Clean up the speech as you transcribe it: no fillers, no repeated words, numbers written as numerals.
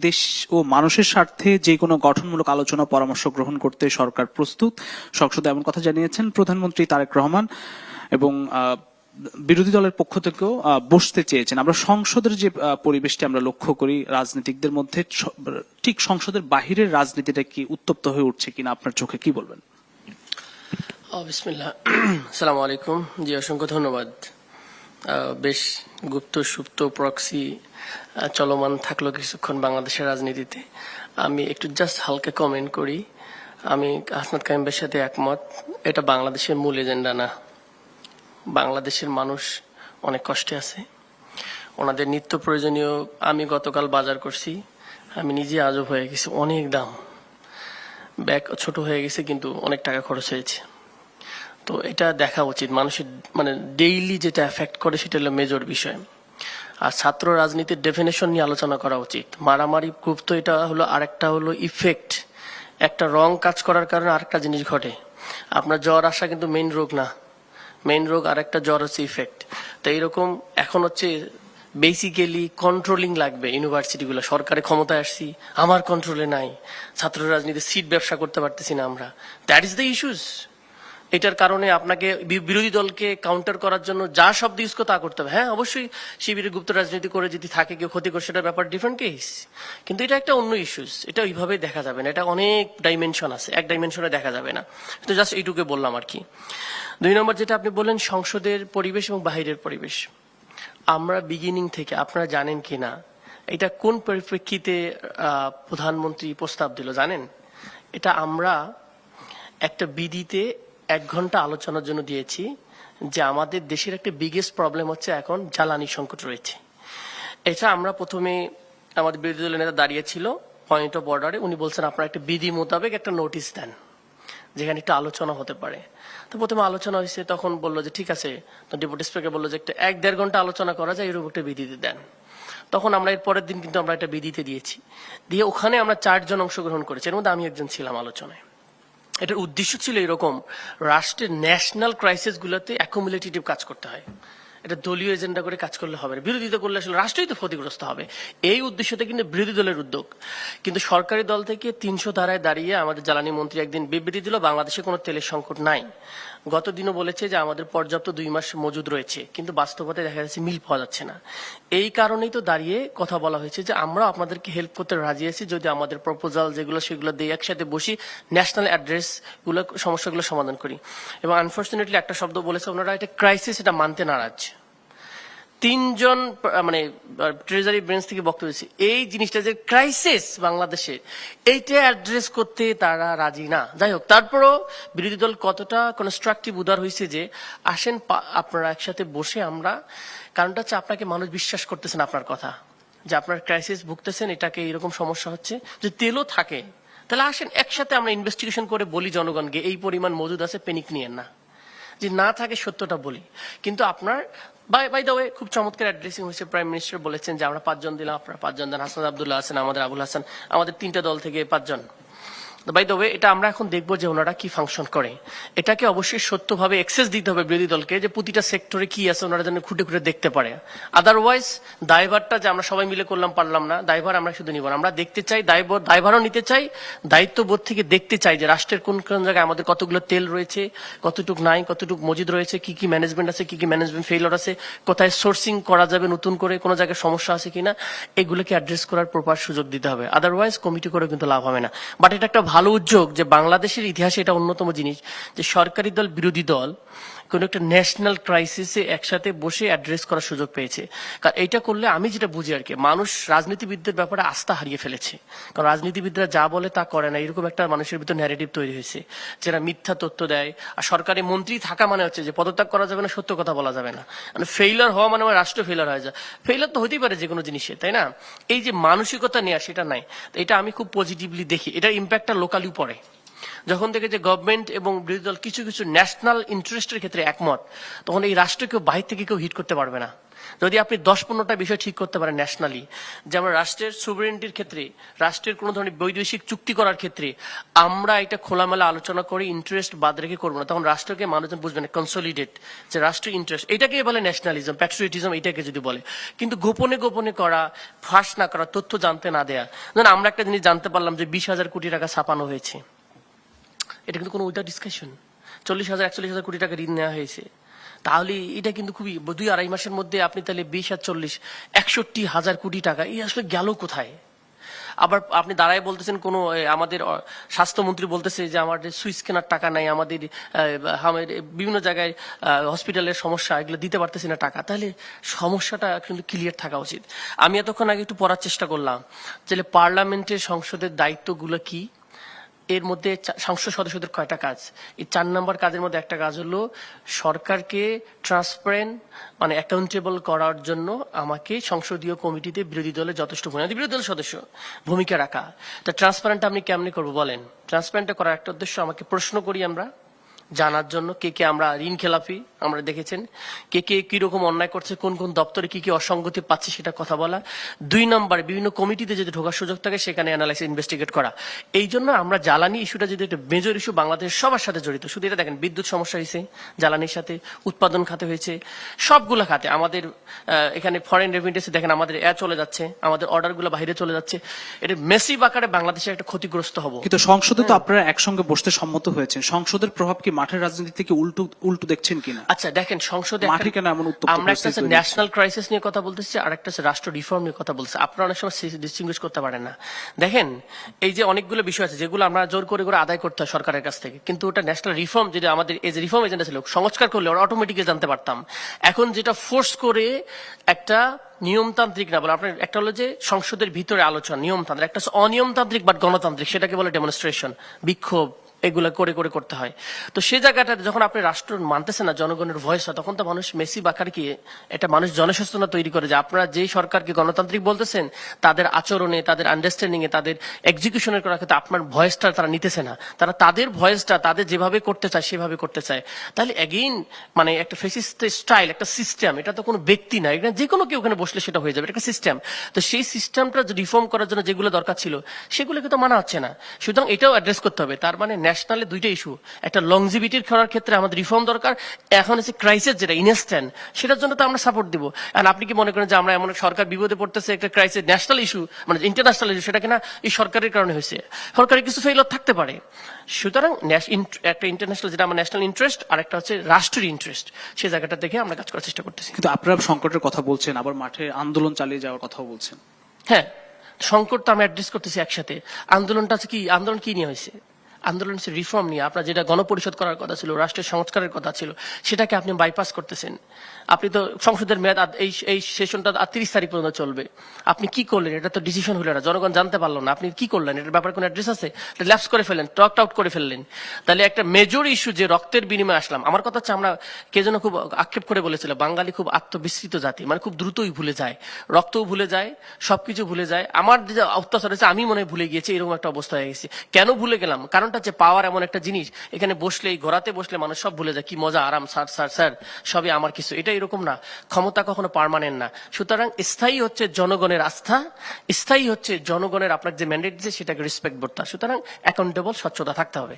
দেশ ও মানুষের স্বার্থে যে কোনো গঠনমূলক আলোচনা পরামর্শ গ্রহণ করতে সরকার প্রস্তুত। সংসদে এমন কথা জানিয়েছেন প্রধানমন্ত্রী তারেক রহমান এবং বিরোধী দলের পক্ষ থেকেও বসতে চেয়েছেন। আমরা সংসদের যে পরিবেশটি আমরা লক্ষ্য করি রাজনীতিকদের মধ্যে, ঠিক সংসদের বাহিরের রাজনীতিটা কি উত্তপ্ত হয়ে উঠছে কিনা আপনার চোখে কি বলবেন? বিসমিল্লাহ, আসসালামু আলাইকুম। জি, অসংখ্য ধন্যবাদ। বেশ গুপ্ত সুপ্ত প্রক্সি চলমান থাকলো কিছুক্ষণ বাংলাদেশের রাজনীতিতে। আমি একটু জাস্ট হালকা কমেন্ট করি। আমি হাসনাত কাইমের সাথে একমত। এটা বাংলাদেশের মূল এজেন্ডা না। বাংলাদেশের মানুষ অনেক কষ্টে আছে, ওনাদের নিত্য প্রয়োজনীয়। আমি গতকাল বাজার করছি, আমি নিজে আজব হয়ে গেছি। অনেক দাম, ব্যাগ ছোট হয়ে গেছে, কিন্তু অনেক টাকা খরচ হয়েছে। তো এটা দেখা উচিত। মানুষের ডেইলি যেটা এফেক্ট করে সেটা হলো মেজর বিষয়। আর ছাত্র রাজনীতির ডেফিনেশন নিয়ে আলোচনা করা উচিত। মারামারি গ্রুপ তো এটা হলো, আরেকটা হলো ইফেক্ট। একটা রং কাজ করার কারণে আরেকটা জিনিস ঘটে। আপনার জ্বর আসা কিন্তু মেইন রোগ না, মেইন রোগ আরেকটা, জ্বর হচ্ছে ইফেক্ট। তো এইরকম এখন হচ্ছে বেসিক্যালি কন্ট্রোলিং লাগবে ইউনিভার্সিটিগুলো। সরকারে ক্ষমতায় আসছি, আমার কন্ট্রোলে নাই। ছাত্র রাজনীতি সিট ব্যবসা করতে পারতেছি না আমরা। That is the issues. এটার কারণে আপনাকে বিরোধী দলকে কাউন্টার করার জন্য যা শব্দ ইউজ করে তা করতে হবে। হ্যাঁ, অবশ্যই শিবিরের গুপ্ত রাজনীতি করে যদি থাকে কেউ ক্ষতি করে, সেটার ব্যাপার ডিফারেন্ট কেস, কিন্তু এটা একটা অন্য ইস্যুস। এটা ওইভাবে দেখা যাবে না। এটা অনেক ডাইমেনশন আছে, এক ডাইমেনশনে দেখা যাবে না। তো জাস্ট এইটুকু বললাম আর কি। 2 নম্বর যেটা আপনি বললেন, সংসদের পরিবেশ এবং বাহিরের পরিবেশ। আমরা বিগিনিং থেকে, আপনারা জানেন কি না এটা কোন পরিপ্রেক্ষিতে প্রধানমন্ত্রী প্রস্তাব দিল জানেন? এটা আমরা একটা বিধিতে 1 ঘন্টা আলোচনার জন্য দিয়েছি যে আমাদের দেশের একটা বিগেস্ট প্রবলেম হচ্ছে এখন জ্বালানি সংকট রয়েছে। এটা আমরা প্রথমে, আমাদের বিরোধী দলের নেতা দাঁড়িয়েছিল পয়েন্ট অফ অর্ডারে, উনি বলছেন আপনারা একটা বিধি মোতাবেক একটা নোটিশ দেন যেখানে একটা আলোচনা হতে পারে। তো প্রথমে আলোচনা হয়েছে, তখন বললো যে ঠিক আছে। তো ডেপুটি স্পিকার বললো যে একটা 1-1.5 ঘন্টা আলোচনা করা যায়, এরকম একটা বিধিতে দেন। তখন আমরা এর পরের দিন কিন্তু আমরা একটা বিধিতে দিয়েছি, দিয়ে ওখানে আমরা 4 জন অংশগ্রহণ করেছি, এর মধ্যে আমি একজন ছিলাম আলোচনায়। এটার উদ্দেশ্য ছিল এরকম, রাষ্ট্রের ন্যাশনাল ক্রাইসিস গুলোতে অ্যাকুমুলেটিভ কাজ করতে হয়। এটা দলীয় এজেন্ডা করে কাজ করলে হবে না, বিরোধিতা করলে আসলে রাষ্ট্রই তো ক্ষতিগ্রস্ত হবে। এই উদ্দেশ্যতে কিন্তু বিরোধী দলের উদ্যোগ। কিন্তু সরকারি দল থেকে 300 ধারায় দাঁড়িয়ে আমাদের জ্বালানি মন্ত্রী একদিন বিবৃতি দিল বাংলাদেশে কোনো তেলের সংকট নাই। গত দিনও বলেছে যে আমাদের পর্যাপ্ত 2 মাস মজুদ রয়েছে, কিন্তু বাস্তবতায় দেখা যাচ্ছে মিল পাওয়া যাচ্ছে না। এই কারণেই তো দাঁড়িয়ে কথা বলা হয়েছে যে আমরা আপনাদেরকে হেল্প করতে রাজি আছি, যদি আমাদের প্রপোজাল যেগুলো সেগুলো দিয়ে একসাথে বসি, ন্যাশনাল অ্যাড্রেস গুলো, সমস্যাগুলো সমাধান করি। এবং আনফর্চুনেটলি একটা শব্দ বলেছে ওনারা, এটা ক্রাইসিস, এটা মানতে নারাজ। 3 জন ট্রেজারি ব্রেঞ্চ থেকে বক্তব্য দিচ্ছে এই জিনিসটা যে ক্রাইসিস বাংলাদেশে, এইটা অ্যাড্রেস করতে তারা রাজি না। যাই হোক, তারপরও বিরোধী দল কতটা কনস্ট্রাকটিভ উদার হয়েছে যে আসেন আপনারা একসাথে বসে আমরা, কারণটা হচ্ছে আপনাকে মানুষ বিশ্বাস করতেছেন আপনার কথা, যে আপনার ক্রাইসিস ভুগতেছেন, এটাকে এরকম সমস্যা হচ্ছে, যে তেলও থাকে, তাহলে আসেন একসাথে আমরা ইনভেস্টিগেশন করে বলি জনগণকে এই পরিমাণ মজুদ আছে, পেনিক নিয়েন না, যে না থাকে সত্যটা বলি। কিন্তু আপনার বাই দ্য ওয়ে খুব চমৎকার অ্যাড্রেসিং হয়েছে। প্রাইম মিনিস্টার বলেছেন যে আমরা 5 জন দিলাম, আপনারা 5 জন দেন। হাসান আব্দুল্লাহ আছেন, আমাদের আবুল হাসান, আমাদের 3টা দল থেকে 5 জন। বাই দ্য ওয়ে এটা আমরা এখন দেখবো যে ওনারা কি ফাংশন করে। এটাকে অবশ্যই সত্যভাবে এক্সেস দিতে হবে বিরোধী দলকে, যে প্রতিটা সেক্টরে কি আছে ওনারা যেন খুঁটে খুঁটে দেখতে পারে। আদারওয়াইজ দায়ভারটা যে আমরা সবাই মিলে করলাম পারলাম না, দায়ভার আমরা শুধু নিব না। আমরা দেখতে চাই, দায়ভারও নিতে চাই, দায়িত্ববোধ থেকে দেখতে চাই যে রাষ্ট্রের কোন কোন জায়গায় আমাদের কতগুলো তেল রয়েছে, কতটুক নাই, কতটুক মজুদ রয়েছে, কি কি ম্যানেজমেন্ট আছে, কি কি ম্যানেজমেন্ট ফেইলিওর আছে, কোথায় সোর্সিং করা যাবে নতুন করে, কোন জায়গায় সমস্যা আছে কিনা, এগুলোকে অ্যাড্রেস করার প্রপার সুযোগ দিতে হবে। আদারওয়াইজ কমিটি করে কিন্তু লাভ হবে না। বাট এটা একটা ভালো উদ্যোগ যে বাংলাদেশের ইতিহাসে এটা অন্যতম জিনিস যে সরকারি দল বিরোধী দল কোন একটা ন্যাশনাল ক্রাইসিসে একসাথে বসে অ্যাড্রেস করার সুযোগ পেয়েছে। কারণ এটা করলে আমি যেটা বুঝি আর কি, মানুষ রাজনীতিবিদদের ব্যাপারে আস্থা হারিয়ে ফেলেছে। কারণ রাজনীতিবিদরা যা বলে তা করে না, এরকম একটা মানুষের ভিতর ন্যারেটিভ তৈরি হয়েছে, যারা মিথ্যা তথ্য দেয়। আর সরকারি মন্ত্রী থাকা মানে হচ্ছে যে পদত্যাগ করা যাবে না, সত্য কথা বলা যাবে না, মানে ফেইলার হওয়া মানে রাষ্ট্র ফেইলার হয়ে যায়। ফেইলার তো হতেই পারে যে কোনো জিনিসে, তাই না? এই যে মানসিকতা নেওয়া, সেটা নাই। এটা আমি খুব পজিটিভলি দেখি। এটার ইম্প্যাক্টটা লোকালিও পড়ে। যখন থেকে যে গভর্নমেন্ট এবং বিরোধী দল কিছু কিছু ন্যাশনাল ইন্টারেস্টের ক্ষেত্রে একমত, তখন এই রাষ্ট্র কেউ বাহির থেকে কেউ হিট করতে পারবে না। যদি আপনি 10-15টা বিষয় ঠিক করতে পারেন ন্যাশনালি, যেমন রাষ্ট্রের সুভারেনিটির ক্ষেত্রে, রাষ্ট্রের কোনো ধরনের বৈদেশিক চুক্তি করার ক্ষেত্রে আমরা এটা খোলামেলা আলোচনা করে ইন্টারেস্ট বাদ রেখে করবো না, তখন রাষ্ট্রকে মানুষজন বুঝবে না, কনসলিডেট যে রাষ্ট্রীয় ইন্টারেস্ট, এটাকে বলে ন্যাশনালিজম, প্যাট্রিয়টিজম, এটাকে যদি বলে। কিন্তু গোপনে গোপনে করা, ফাঁস না করা, তথ্য জানতে না দেয়া। যেমন আমরা একটা জিনিস জানতে পারলাম যে 20,000 কোটি টাকা ছাপানো হয়েছে, এটা কিন্তু কোনো উইদাউট ডিসকাশন। 40,000-41,000 কোটি টাকা ঋণ নেওয়া হয়েছে, তাহলে এটা কিন্তু খুবই 2-2.5 মাসের মধ্যে আপনি তাহলে 20 আর 40 61,000 কোটি টাকা, এই আসলে গেল কোথায়? আবার আপনি দাঁড়ায় বলতেছেন কোনো আমাদের স্বাস্থ্যমন্ত্রী বলতেছে যে আমাদের সুইচ কেনার টাকা নাই, আমাদের বিভিন্ন জায়গায় হসপিটালের সমস্যা, এগুলো দিতে পারতেছি না টাকা। তাহলে সমস্যাটা কিন্তু ক্লিয়ার থাকা উচিত। আমি এতক্ষণ আগে একটু পড়ার চেষ্টা করলাম যে পার্লামেন্টের সংসদের দায়িত্বগুলো কি, এর মধ্যে সংসদ সদস্যদের কয়টা কাজ। এই 4 নম্বর কাজের মধ্যে একটা কাজ হলো সরকারকে ট্রান্সপারেন্ট মানে অ্যাকাউন্টেবল করার জন্য আমাকে সংসদীয় কমিটিতে বিরোধী দলের যথেষ্ট ভূমিকা, বিরোধী দলের সদস্য ভূমিকা রাখা। তা ট্রান্সপারেন্ট আপনি কেমনি করবো বলেন? ট্রান্সপারেন্টটা করার একটা উদ্দেশ্য, আমাকে প্রশ্ন করি আমরা জানার জন্য কে কে আমরা ঋণ খেলাপি, আমরা দেখেছেন কে কে কিরকম অন্যায় করছে, কোন কোন দপ্তরে কি কি অসঙ্গতি পাচ্ছে সেটা কথা বলা। 2 নম্বর, বিভিন্ন কমিটিতে যদি ঢোকার সুযোগ থাকে সেখানে অ্যানালাইসিস ইনভেস্টিগেট করা। এই জন্য আমরা জ্বালানি ইস্যুটা যদি একটা মেজর ইস্যু, বাংলাদেশের সবার সাথে জড়িত। শুধু এটা দেখেন, বিদ্যুৎ সমস্যা হয়েছে জ্বালানির সাথে, উৎপাদন খাতে হয়েছে, সবগুলো খাতে আমাদের এখানে ফরেন রেমিটেন্সে দেখেন আমাদের চলে যাচ্ছে, আমাদের অর্ডারগুলো বাইরে চলে যাচ্ছে। এটা মেসিভ আকারে বাংলাদেশে একটা ক্ষতিগ্রস্ত হবো। কিন্তু সংসদে তো আপনারা একসঙ্গে বসতে সম্মত হয়েছেন, সংসদের প্রভাব কি মাঠের রাজনীতি থেকে উল্টো দেখছেন কিনা? আচ্ছা দেখেন, সংসদে মাঠে কেন এমন উত্তপ্ত আমরা একটা পরিস্থিতি তৈরি ন্যাশনাল ক্রাইসিস নিয়ে কথা বলতেছি, আর একটা রাষ্ট্র রিফর্ম নিয়ে কথা বলছি। আপনারা অনেক সময় ডিস্টিংগুইশ করতে পারেন না। দেখেন, এই যে অনেকগুলো বিষয় আছে যেগুলো আমরা জোর করে করে আদায় করতে হয় সরকারের কাছ থেকে, কিন্তু ওটা ন্যাশনাল রিফর্ম যদি আমাদের এই যে রিফর্ম এজেন্ডা ছিল, সংস্কার করলে ওরা অটোমেটিক্যালি জানতে পারতাম। এখন যেটা ফোর্স করে একটা নিয়মতান্ত্রিক না বলে, আপনার একটা হলো যে সংসদের ভিতরে আলোচনা নিয়মতান্ত্রিক, একটা অনিয়মতান্ত্রিক বাট গণতান্ত্রিক, সেটাকে বলে ডেমনস্ট্রেশন, বিক্ষোভ, এগুলা করে করে করতে হয়। তো সেই জায়গাটাতে যখন আপনি রাষ্ট্র মানতেছে না জনগণের ভয়েস, তখন তো মানুষ মেসি বাকার কি এটা মানুষ জনসচেতনতা তৈরি করে যে আপনারা যেই সরকারকে গণতান্ত্রিক বলতেছেন তাদের আচরণে, তাদের আন্ডারস্ট্যান্ডিং এ, তাদের এক্সিকিউশনের করার ক্ষেত্রে আপনার ভয়েসটা তারা নিতেছে না, তারা তাদের ভয়েসটা তাদের যেভাবে করতে চায় সেভাবে করতে চায়। তাহলে এগেইন মানে একটা ফেসিস্ট স্টাইল, একটা সিস্টেম, এটা তো কোনো ব্যক্তি না, এটা যে কোনো কেউ ওখানে বসলে সেটা হয়ে যাবে, এটা একটা সিস্টেম। তো সেই সিস্টেমটা রিফর্ম করার জন্য যেগুলো দরকার ছিল সেগুলোকে তো মানা হচ্ছে না, সুতরাং এটাও অ্যাড্রেস করতে হবে। তার মানে ন্যাশনালে দুইটা ইস্যু, একটা লংজিভিটির করার ক্ষেত্রে আমাদের রিফর্ম দরকার, এখন হচ্ছে ক্রাইসিস যেটা ইনস্ট্যান্ট, সেটার জন্য তো আমরা সাপোর্ট দিব। আর আপনি কি মনে করেন যে আমরা এমন সরকার বিপদে পড়তেছে, একটা ক্রাইসিস ন্যাশনাল ইস্যু মানে ইন্টারন্যাশনাল ইস্যু, সেটা কিনা এই সরকারের কারণে হয়েছে? সরকারের কিছু ফেইলিওর থাকতে পারে। সুতরাং একটা ইন্টারন্যাশনাল যেটা আমার ন্যাশনাল ইন্টারেস্ট, আর একটা হচ্ছে রাষ্ট্রের ইন্টারেস্ট, সেই জায়গাটা দেখে আমরা কাজ করার চেষ্টা করতেছি। কিন্তু আপনারা সংকটের কথা বলছেন, আবার মাঠে আন্দোলন চালিয়ে যাওয়ার কথাও বলছেন। হ্যাঁ, সংকট তো আমরা অ্যাড্রেস করতেছি একসাথে। আন্দোলনটা আছে কি, আন্দোলন কি নিয়ে হয়েছে? আন্দোলন হচ্ছে রিফর্ম নিয়ে। আপনার যেটা গণপরিষদ করার কথা ছিল, রাষ্ট্রের সংস্কারের কথা ছিল, সেটাকে আপনি বাইপাস করতেছেন। আপনি তো সংসদের মেয়াদ এই সেশনটা 30 তারিখ পর্যন্ত চলবে, আপনি কি করলেন? এটা তো ডিসিশন হলো না, জনগণ জানতে পারলো না, আপনি কি করলেন? এটার ব্যাপারে কোনো অ্যাড্রেস আছে? এটা ল্যাপস করে ফেললেন, টকড আউট করে ফেললেন। তাহলে একটা মেজর ইস্যু যে রক্তের বিনিময়ে আসলাম, আমার কথা হচ্ছে আমরা কে যেন খুব আক্ষেপ করে বলেছিল বাঙালি খুব আত্মবিস্মৃত জাতি, মানে খুব দ্রুতই ভুলে যায়, রক্তও ভুলে যায়, সবকিছু ভুলে যায়। আমার যে অত্যাচার হয়েছে আমি মনে হয় ভুলে গিয়েছি, এরকম একটা অবস্থা হয়ে গেছে। কেন ভুলে গেলাম? কারণটা হচ্ছে পাওয়ার এমন একটা জিনিস, এখানে বসলে, এই ঘোরাতে বসলে মানুষ সব ভুলে যায়, কি মজা, আরাম, স্যার স্যার স্যার সবই আমার কিছু। এটা এরকম না, ক্ষমতা কখনো পার্মানেন্ট না। সুতরাং স্থায়ী হচ্ছে জনগণের আস্থা, স্থায়ী হচ্ছে জনগণের আপনার যে ম্যান্ডেট দিচ্ছে সেটাকে রেসপেক্ট করতে হয়। সুতরাং অ্যাকাউন্টেবল, স্বচ্ছতা থাকতে হবে।